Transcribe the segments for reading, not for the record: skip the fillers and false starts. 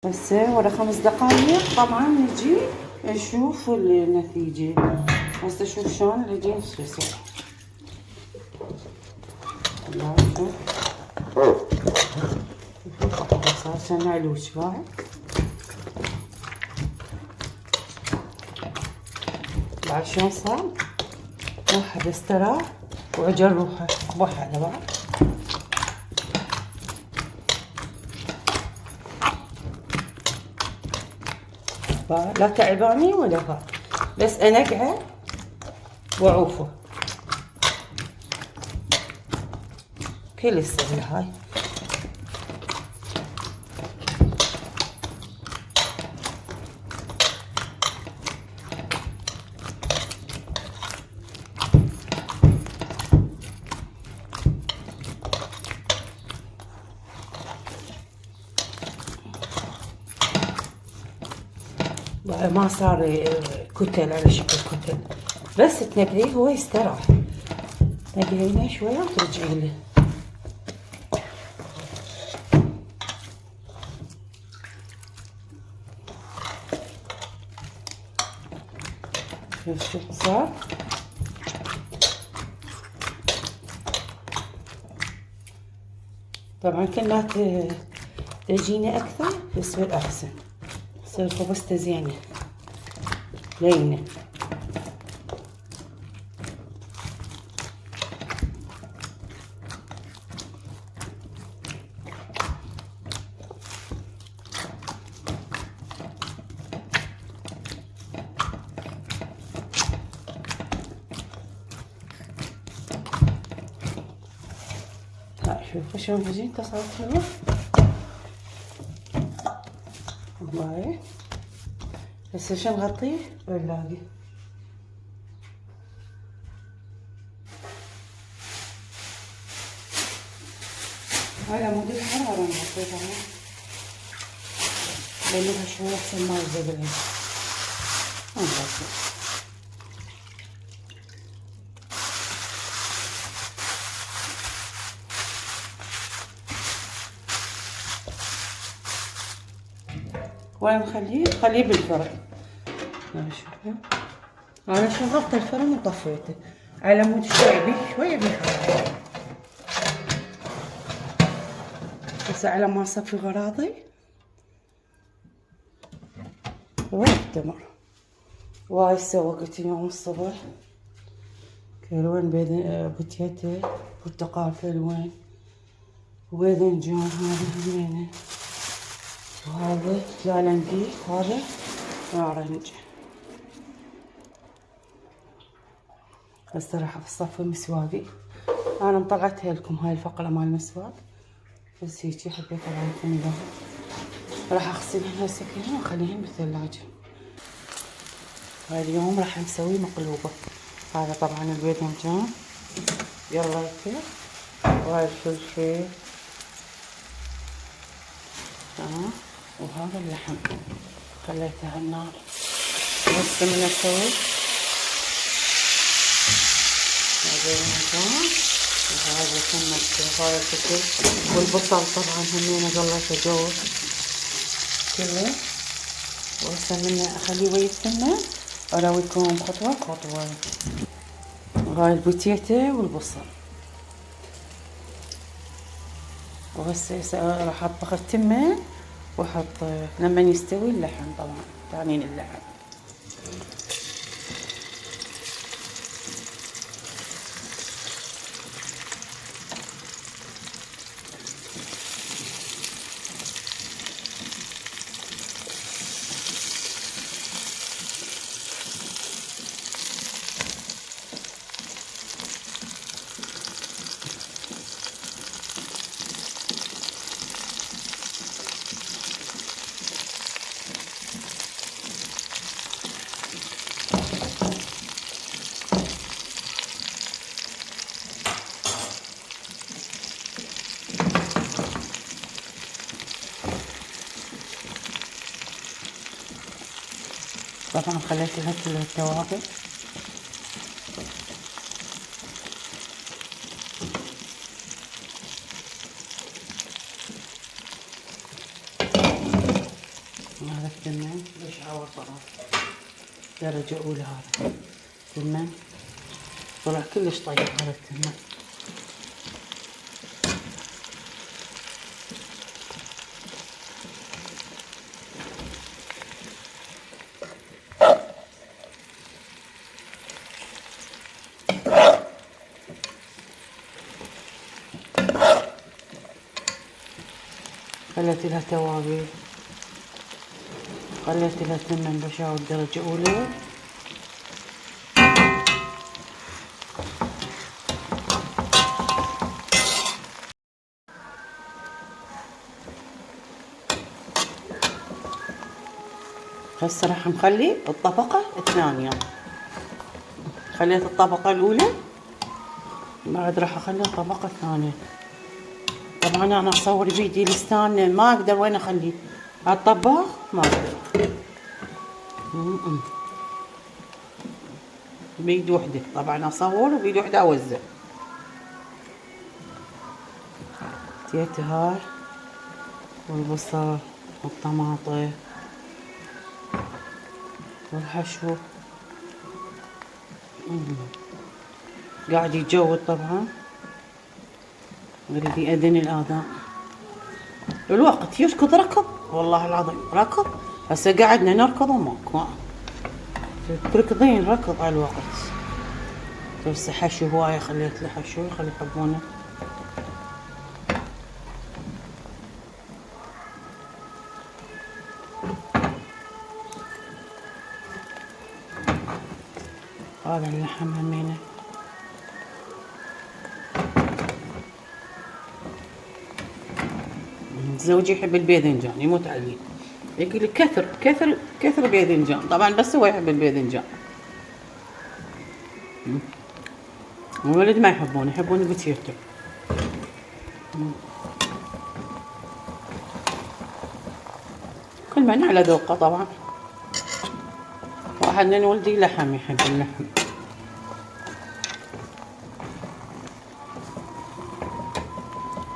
بس ورا 5 دقايق طبعا نجي نشوف النتيجة. هسه شوف شلون العجين يصير. صار شن علوش بعد. بعد شلون صار؟ واحد استراح وعجل روحه بوحده بعد. لا تعباني ولا هذا، بس انقعه واعوفه. كل السهل هاي. ما صار كتل على شكل كتل، بس تنقعيه هو يستراح. تنقعينه شوية وترجعي له. شوف صار. طبعا كل ما تجيني اكثر يصير احسن، تصير خبزته زينه لينه. شوفوا شلون عجينته صارت حلوة والله. هسه شو نغطيه بالباقي. هاي عمود الحرارة نغطيها لأنها شوية أحسن ما يلزق العين. نغطي. وين خليه بالفرن. شوفوا انا شغلت الفرن وطفيته على مود شويه بالحرارة. بس على ما اصفي غراضي واحتمر. واي سوقت اليوم الصبح كيلوين بتيتي برتقال في الوين وباذنجان هذا همينه، وهذا لالنجي هذا نارنج. هسه راح اصفي مسواقي. انا مطلعتها لكم هاي الفقره مال المسواق، بس هيجي حبيت اوريكم اياها. راح اغسلهن هسه كلهن واخليهن بالثلاجه. هاي اليوم راح نسوي مقلوبه. هذا طبعا الباذنجان يلا يكل، وهاي الفلفل وهذا اللحم خليته على النار. هسه من اسوي هذا الباذنجان وهذا كملته وهاي الفلفل والبصل طبعا همينه ظليته جوز كله. وهسه من اخليه ويا السمنه اراويكم خطوه بخطوه. هاي البوتيتا والبصل. وهسه راح اطبخ التمه واحط لما يستوي اللحم طبعا طالعين اللحم. طبعا خليت لها كل التوابل. هذا التمن بشعور طبعا درجة أولى. هذا التمن طلع كلش طيب هذا التمن. خليت لها توابل، خليت لها تمن بشاور درجة أولى. هسه راح نخلي الطبقة الثانية. خليت الطبقة الأولى، بعد راح أخلي الطبقة الثانية. طبعا أنا أصور بيدي الستان ما أقدر وين أخليه على الطباخ، ما أقدر. بيد وحدة طبعا أصور، وبيد وحدة أوزع. تيت هاي والبصل والطماطم والحشو قاعد يتجود طبعا. اريد يأذن الآذان. الوقت يركض ركض والله العظيم ركض. هسه قعدنا نركض وماكو. تركضين ركض على الوقت. هسه حشو هواية، خليت له حشو خلي يحبونه. هذا اللحم همينه زوجي يحب الباذنجان يموت عليه، يقول لي كثر كثر كثر باذنجان. طبعا بس هو يحب الباذنجان، الولد ما يحبونه، يحبون بتيرته. كل من على ذوقه طبعا. واحد من ولدي لحم يحب اللحم.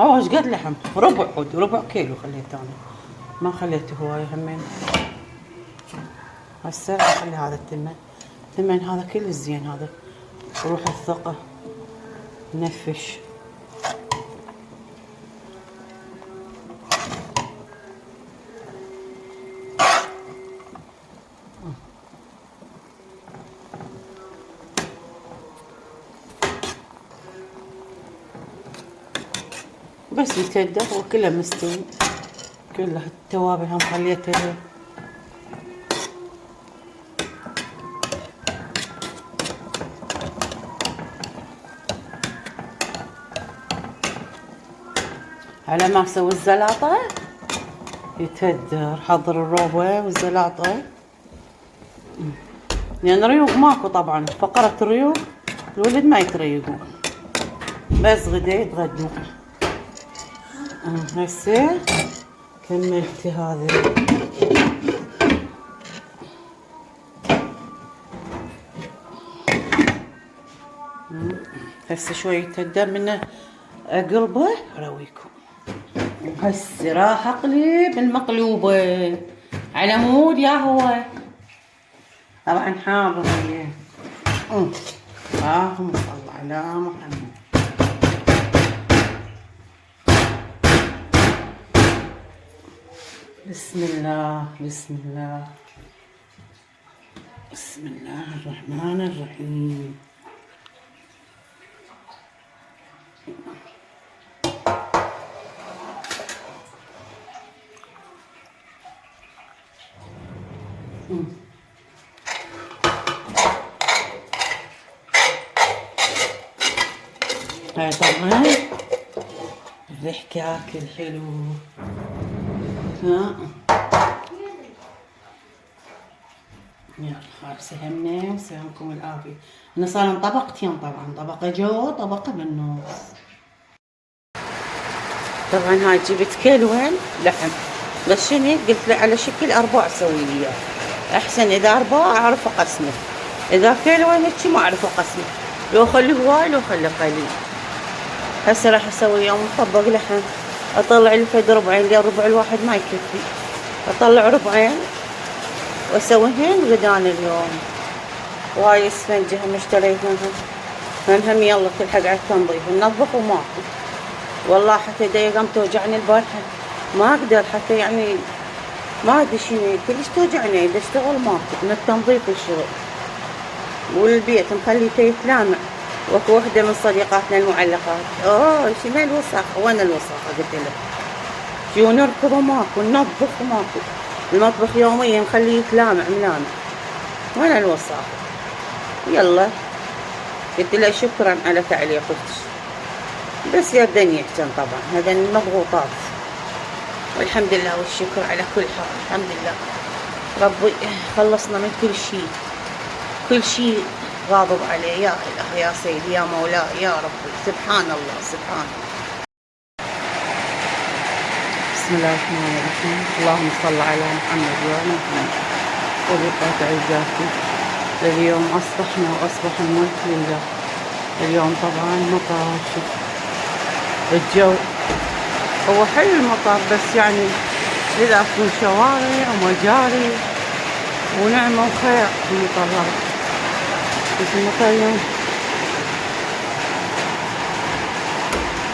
هو ايش قد لحم؟ ربع كيلو خليته انا، ما خليته هواي همين. هسه اخلي هذا التمن هذا كل زين. هذا روح الثقة نفش. بس يتهدى وكله مستوي، كلها التوابل هم خليتها. على ما اسوي الزلاطة يتهدر. حضر الروبة والزلاطة لان ريوق ماكو طبعا. فقرة الريوق الولد ما يتريقون، بس غدا يتغدون. هسه كملت هذا. هسه شوي يتهدى منه اقلبه ارويكم. هسه راح اقلب المقلوبه على مود يا هو طبعا حار هي. اللهم صل على محمد. بسم الله بسم الله بسم الله الرحمن الرحيم. هاي طبعا الريح كاكل حلو. ها يلا خابسة همنا وسلامكم العافية. انا صار طبقتين طبعا، طبقة جوا طبقة بالنص. طبعا هاي جبت كيلوين لحم، بس شنو قلت له على شكل 4 اسوي لي اياه احسن. اذا 4 اعرف اقسمه، اذا كيلوين هيك ما اعرف اقسمه، لو خليه هواي لو خليه قليل. هسه راح اسوي يوم مطبق لحم، اطلع لي فد ربعين لان الربع الواحد ما يكفي. اطلع ربعين واسويهن غدان اليوم. وهاي اسفنجة هم اشتريت هم يلا تلحق على التنظيف ننظف وماكو. والله حتى ايدي قام توجعني البارحة ما اقدر حتى يعني ما ادري شنو كلش توجعني اذا اشتغل ماكو من التنظيف والشغل. والبيت مخليته يتلامع. واكو وحدة من صديقاتنا المعلقات شنو الوساخة وين الوساخة قلت لها شو نركض وماكو ننظف وماكو. المطبخ يوميا نخليه يتلامع ملامع وين الوساخة. يلا قلت له شكرا على تعليقك بس يردني يحسن طبعا هذا المضغوطات. والحمد لله والشكر على كل حال. الحمد لله ربي خلصنا من كل شيء غاضب عليه. يا إله يا سيدي يا مولاي يا ربي سبحان الله سبحان الله. بسم الله الرحمن الرحيم. اللهم صل على محمد وعلى محمد. صديقات عزاتي اليوم أصبحنا وأصبح الملك لله. اليوم طبعا مطر. شوف الجو هو حلو المطر بس يعني إذا أكون شوارع ومجاري ونعمة وخير المطر. بس المطر يوم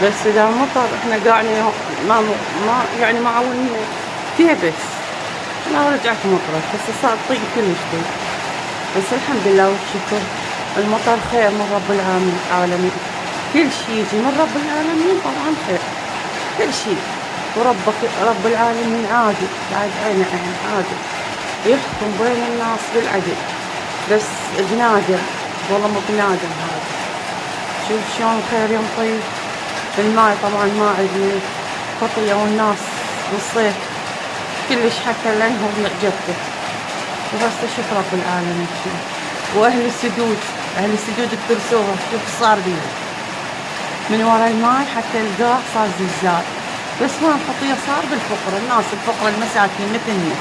بس إذا مطر إحنا قاعدين ما يعني ما عاونين تيبس. أنا رجعت مطرت بس صار طيب كلش طيب بس الحمد لله والشكر. المطر خير من رب العالمين. كل شيء يجي من رب العالمين طبعا خير كل شيء. وربك رب العالمين عادل بعد عين عادل يحكم بين الناس بالعدل بس بنادر والله مو بنادر هذا. شوف شلون خير يوم طيب. الماي طبعا ما عندي خطية والناس بالصيف كلش حتى لانهم جبته وبس شوف رب العالمين. واهل السدود تدرسوها شوف صار بيهم من ورا الماي حتى القاع صار زلزال. بس وين الخطية صار بالفقر. الناس الفقر المساكين مثلنا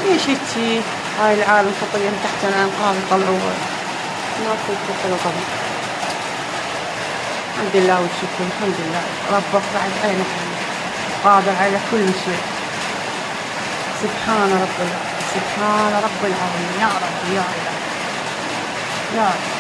ليش هيجي هاي العالم خطية من تحت الانقاض يطلعوها الناس الفقر طبعا. الحمد لله والشكر. الحمد لله ربك بعد عينك قادر على كل شيء. سبحان رب العالمين يا رب يا إله يا رب.